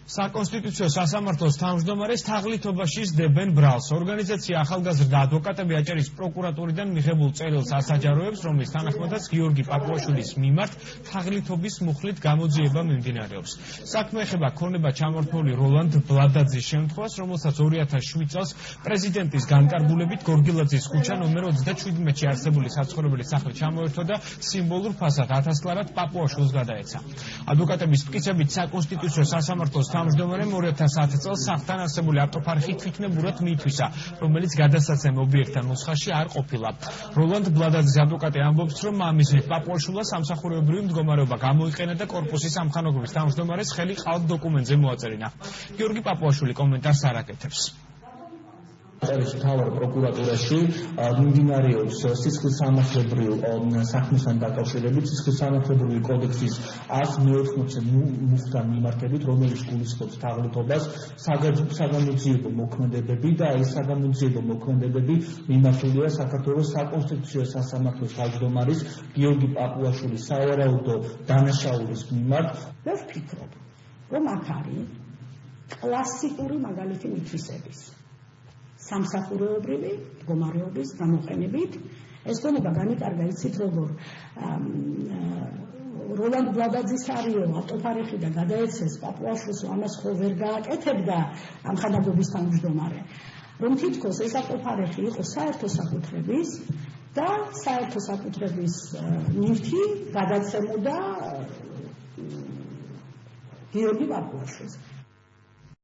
საკონსტიტუციო სასამართლოს თავმჯდომარეს თაღლითობაში სდებენ ბრალს. ორგანიზაცია ახალგაზრდა ადვოკატები აჭარის პროკურატურიდან მიღებულ წერილს ასაჯაროებს, რომლის თანახმადაც გიორგი პაპუაშვილის მიმართ თაღლითობის მუხლით გამოძიება მიმდინარეობს. საქმე ეხება ქონება ჩამორთმული როლანდ ბლადაძის შემთხვევას, რომელსაც 2007 წელს პრეზიდენტის განკარგულებით გორგილაძის ქუჩა ნომერ 37-ში არსებული საცხოვრებელი სახლი ჩამოერთვა და სიმბოლურ ფასად 1000 ლარად პაპუაშვილს გადაეცა. ადვოკატების მტკიცებით საკონსტიტუციო სასამართლოს თავმჯდომარემ 2010 წელს სახლთან არსებული ავტოფარხი თვითნებურად მიითვისა, რომელიც გადასაცემ ობიექტთან ნუსხაში არ ყოფილა. როლანდ ბლადაძის ადვოკატი ამბობს, რომ ამისით პაპუაშვილს სამსახურებრივი მდგომარეობა გამოიყენა და კორპუსის სამხანაგობის თავმჯდომარეს ხელი ყალბ დოკუმენტზე მოაწერინა. გიორგი პაპუაშვილი კომენტარს არ აკეთებს. აჭარის მთავარ პროკურატურაში მიმდინარეობს სისხლისამართლებრივ საქმესთან დაკავშირებით სისხლისამართლებრივი კოდექსის 114 მუხთან მიმართებით, რომელიც გულისხმობს თაღლითობას, საგამოძიებო მოქმედებები და ეს საგამოძიებო მოქმედებები მიმართულია საქართველოს საკონსტიტუციო სასამართლოს თავმჯდომარის გიორგი პაპუაშვილის სავარაუდო დანაშაულის მიმართ. მე ვფიქრობ, რომ აქ არის კლასიკური მაგალითი მითვისების. სამსახურეობრივი მდგომარეობის გამოყენებით ეს ქონება განიკარგა იცით როგორ როლანდ ბლადაძის არიო ავტოფარეხი და გადაეცეს პაპუაშვილს, ამას ხო ვერ გააკეთებდა ამხანაგობის თავმჯდომარე, რომ თითქოს ეს ავტოფარეხი იყო საერთო საკუთრების და საერთო საკუთრების ნივთი გადაცემოდა გიორგი პაპუაშვილს.